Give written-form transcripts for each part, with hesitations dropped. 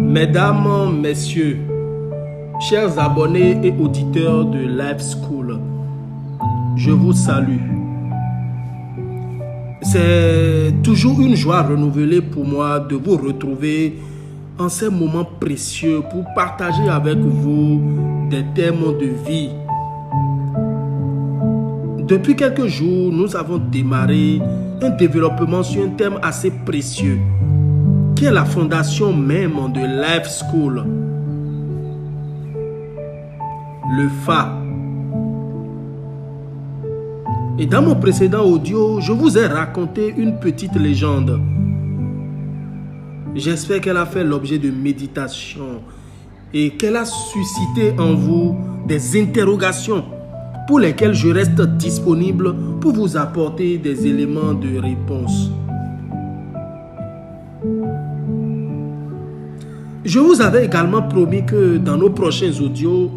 Mesdames, Messieurs, chers abonnés et auditeurs de Life School, je vous salue. C'est toujours une joie renouvelée pour moi de vous retrouver en ces moments précieux pour partager avec vous des thèmes de vie. Depuis quelques jours, nous avons démarré un développement sur un thème assez précieux, qui est la fondation même de Life School, le Fa. Et dans mon précédent audio, je vous ai raconté une petite légende. J'espère qu'elle a fait l'objet de méditation et qu'elle a suscité en vous des interrogations pour lesquelles je reste disponible pour vous apporter des éléments de réponse. Je vous avais également promis que dans nos prochains audios,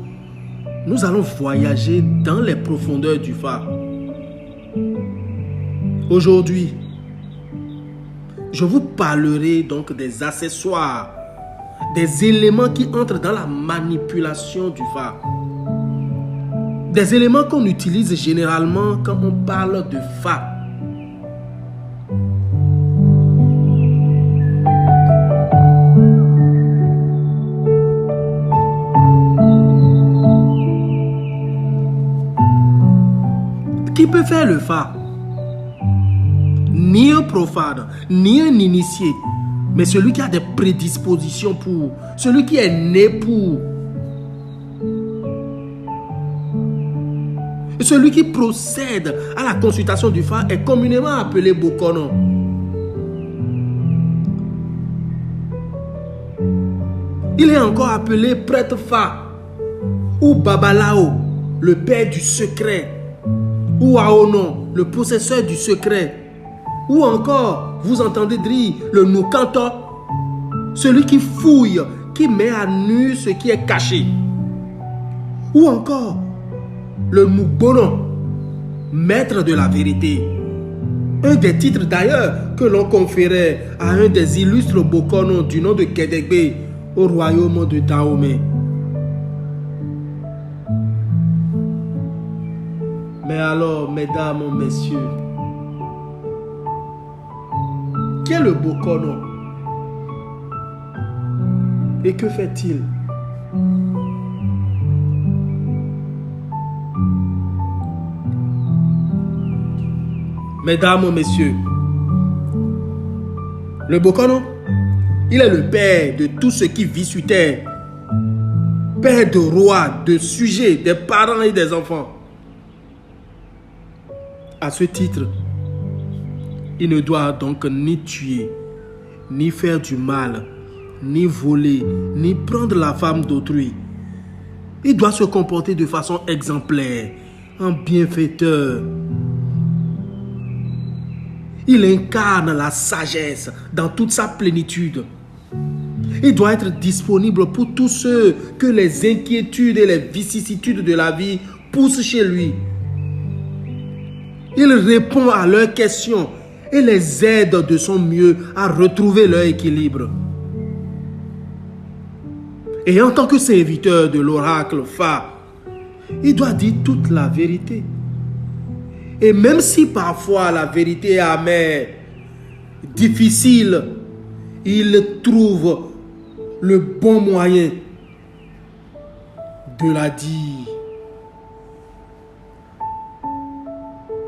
nous allons voyager dans les profondeurs du Fa. Aujourd'hui, je vous parlerai donc des accessoires, des éléments qui entrent dans la manipulation du Fa. Des éléments qu'on utilise généralement quand on parle de Fa. Qui peut faire le Fa? Ni un profane, ni un initié, mais celui qui a des prédispositions pour, celui qui est né pour. Et celui qui procède à la consultation du Fa est communément appelé Bokono. Il est encore appelé prêtre Fa ou Babalao, le père du secret, ou Aonon, le possesseur du secret. Ou encore, vous entendez dire le Nukanto, celui qui fouille, qui met à nu ce qui est caché. Ou encore, le Mubono, maître de la vérité. Un des titres d'ailleurs que l'on conférait à un des illustres Bokono du nom de Kedegbe au royaume de Dahomey. Mais alors, mesdames, messieurs, qui est le Bokono? Et que fait-il? Mesdames, messieurs, le Bokono, il est le père de tout ce qui vit sur terre. Père de rois, de sujets, des parents et des enfants. À ce titre, il ne doit donc ni tuer, ni faire du mal, ni voler, ni prendre la femme d'autrui. Il doit se comporter de façon exemplaire, en bienfaiteur. Il incarne la sagesse dans toute sa plénitude. Il doit être disponible pour tous ceux que les inquiétudes et les vicissitudes de la vie poussent chez lui. Il répond à leurs questions et les aide de son mieux à retrouver leur équilibre. Et en tant que serviteur de l'oracle Fa, il doit dire toute la vérité. Et même si parfois la vérité est amère, difficile, il trouve le bon moyen de la dire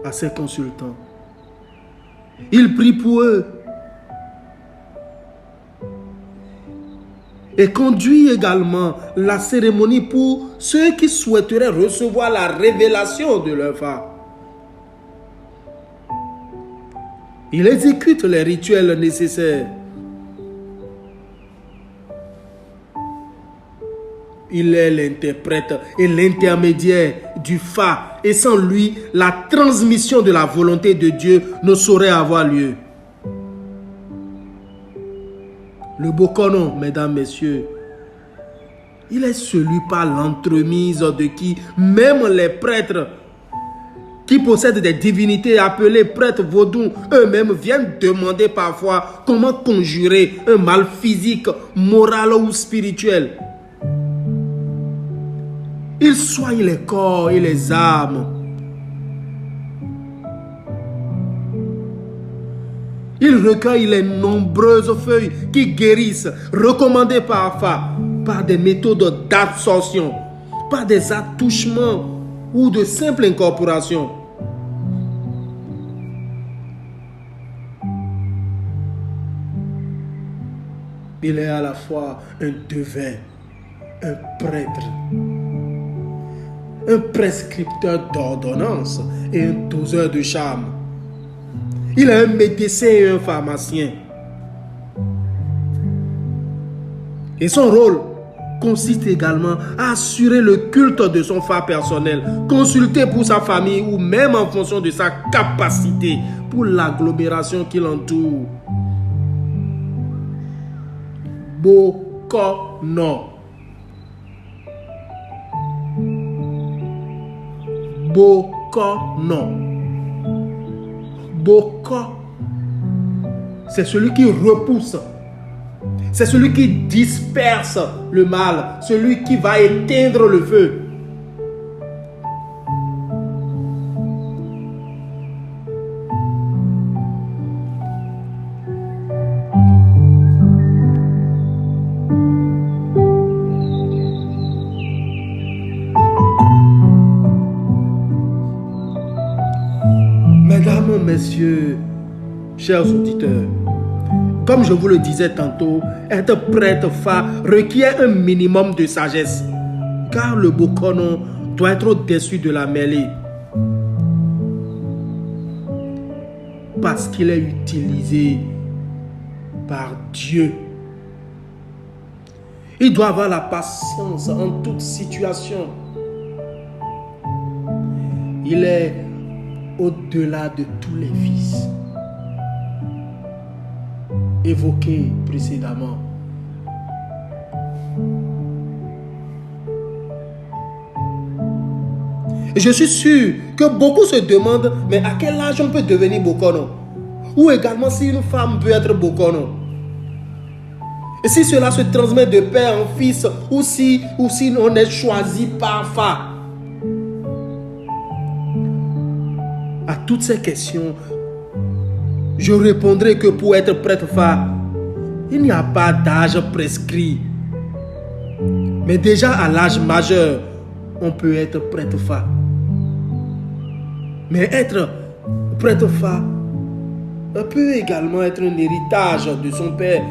à ses consultants. Il prie pour eux et conduit également la cérémonie pour ceux qui souhaiteraient recevoir la révélation de leur Fa. Il exécute les rituels nécessaires. Il est l'interprète et l'intermédiaire du Fa. Et sans lui, la transmission de la volonté de Dieu ne saurait avoir lieu. Le Bokono, mesdames, messieurs, il est celui par l'entremise de qui même les prêtres qui possèdent des divinités appelées prêtres vaudous, eux-mêmes viennent demander parfois comment conjurer un mal physique, moral ou spirituel. Ils soignent les corps et les âmes. Ils recueillent les nombreuses feuilles qui guérissent, recommandées parfois par des méthodes d'absorption, par des attouchements ou de simples incorporations. Il est à la fois un devin, un prêtre, un prescripteur d'ordonnances et un doseur de charme. Il est un médecin et un pharmacien. Et son rôle consiste également à assurer le culte de son phare personnel, consulter pour sa famille ou même en fonction de sa capacité pour l'agglomération qui l'entoure. Bokono. Bokono. Boko, c'est celui qui repousse. C'est celui qui disperse le mal, celui qui va éteindre le feu. Mesdames, messieurs, chers auditeurs, comme je vous le disais tantôt, être prêtre phare requiert un minimum de sagesse, car le bokono doit être au-dessus de la mêlée, parce qu'il est utilisé par Dieu. Il doit avoir la patience en toute situation. Il est au-delà de tous les vices évoqués précédemment. Et je suis sûr que beaucoup se demandent, mais à quel âge on peut devenir bokono? Ou également si une femme peut être bokono? Et si cela se transmet de père en fils, ou si on est choisi par phare? À toutes ces questions, je répondrai que pour être prêtre phare, il n'y a pas d'âge prescrit. Mais déjà à l'âge majeur, on peut être prêtre phare. Mais être prêtre phare peut également être un héritage de son père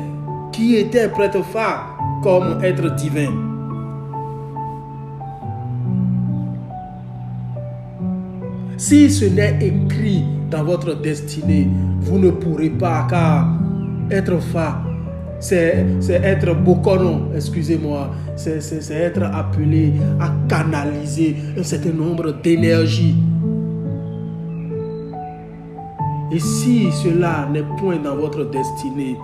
qui était prêtre phare, comme être divin. Si ce n'est écrit dans votre destinée, vous ne pourrez pas, car être phare, c'est être bokono, excusez-moi, c'est être appelé à canaliser un certain nombre d'énergies. Et si cela n'est point dans votre destinée,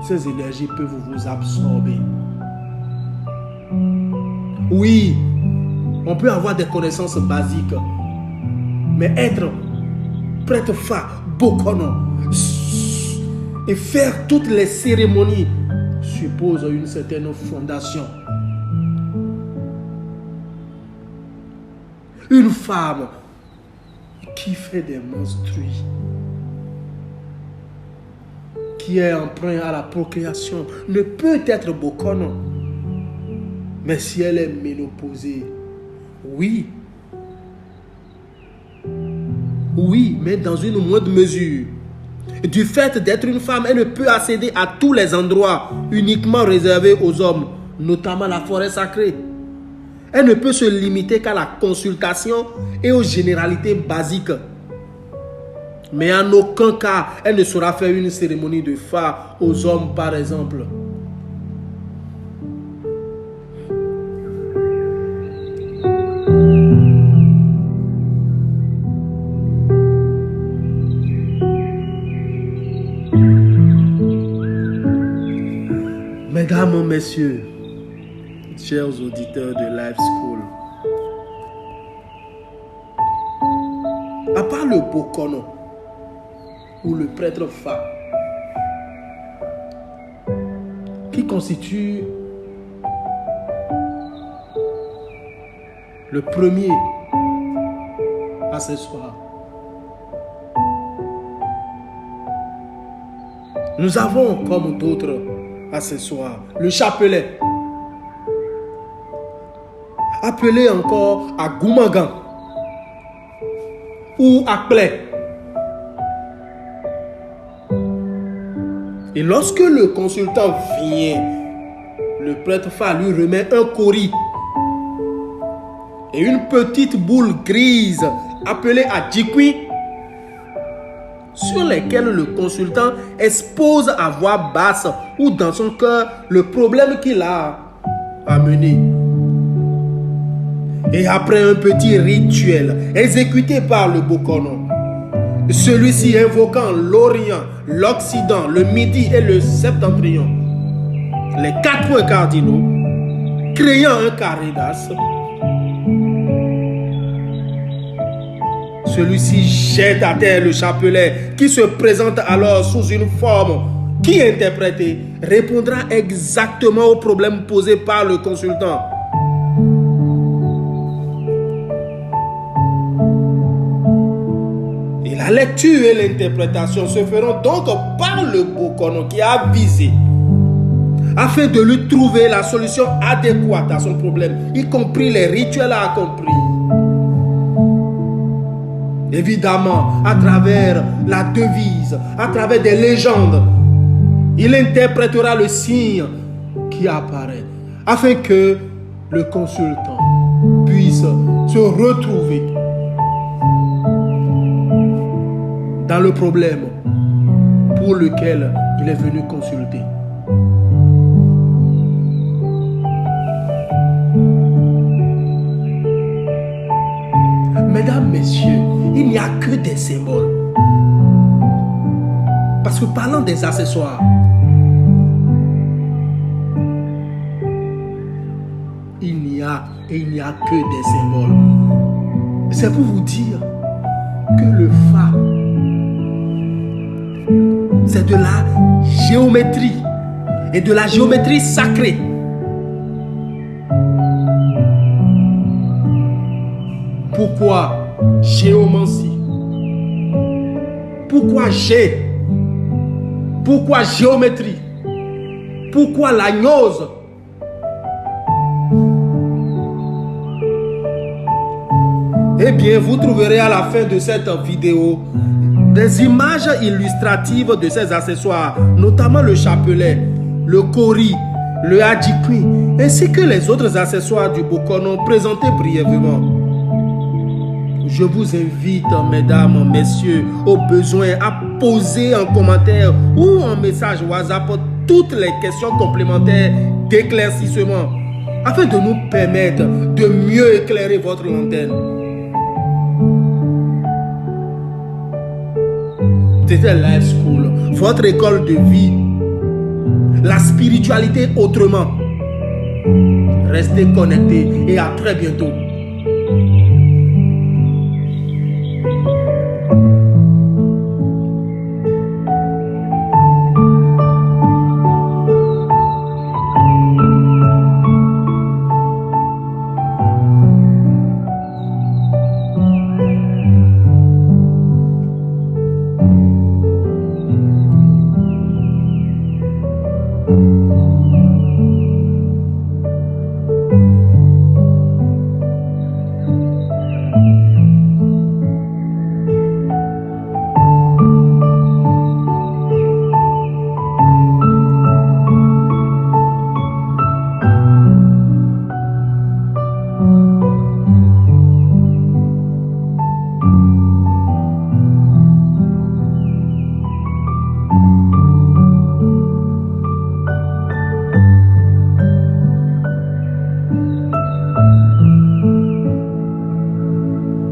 ces énergies peuvent vous absorber. Oui, on peut avoir des connaissances basiques, mais être prêtre phare, bokono, et faire toutes les cérémonies suppose une certaine fondation. Une femme qui fait des menstrues, qui est emprunt à la procréation, ne peut être bokono. Mais si elle est ménopausée, oui, mais dans une moindre mesure. Du fait d'être une femme, elle ne peut accéder à tous les endroits uniquement réservés aux hommes, notamment la forêt sacrée. Elle ne peut se limiter qu'à la consultation et aux généralités basiques. Mais en aucun cas, elle ne saura faire une cérémonie de phare aux hommes, par exemple. Mesdames, messieurs, chers auditeurs de Life School, part le Bokono ou le prêtre Fa, qui constitue le premier accessoire, nous avons comme d'autres accessoires le chapelet, appelé encore Agoumagan ou Akple. Et lorsque le consultant vient, le prêtre Fa lui remet un kori et une petite boule grise appelée Adjikwi, sur lesquelles le consultant expose à voix basse ou dans son cœur le problème qu'il a amené. Et après un petit rituel exécuté par le Bokono, celui-ci invoquant l'Orient, l'Occident, le Midi et le Septentrion, les 4 points cardinaux, créant un carré d'as, celui-ci jette à terre le chapelet qui se présente alors sous une forme qui, interprétée, répondra exactement au problème posé par le consultant. Et la lecture et l'interprétation se feront donc par le Bokono qui a visé, afin de lui trouver la solution adéquate à son problème, y compris les rituels à accomplir. Évidemment, à travers la devise, à travers des légendes, il interprétera le signe qui apparaît, afin que le consultant puisse se retrouver dans le problème pour lequel il est venu consulter. Mesdames, messieurs, il n'y a que des symboles. Parce que parlant des accessoires, il n'y a que des symboles. C'est pour vous dire que le Fa, c'est de la géométrie et de la géométrie sacrée. Pourquoi géomancie? Pourquoi G? Pourquoi géométrie? Pourquoi la gnose? Eh bien, vous trouverez à la fin de cette vidéo des images illustratives de ces accessoires, notamment le chapelet, le kori, le adjikwi, ainsi que les autres accessoires du Bokono présentés brièvement. Je vous invite, mesdames, messieurs, au besoin à poser en commentaire ou en message WhatsApp toutes les questions complémentaires d'éclaircissement afin de nous permettre de mieux éclairer votre antenne. C'était Life School, votre école de vie, la spiritualité autrement. Restez connectés et à très bientôt.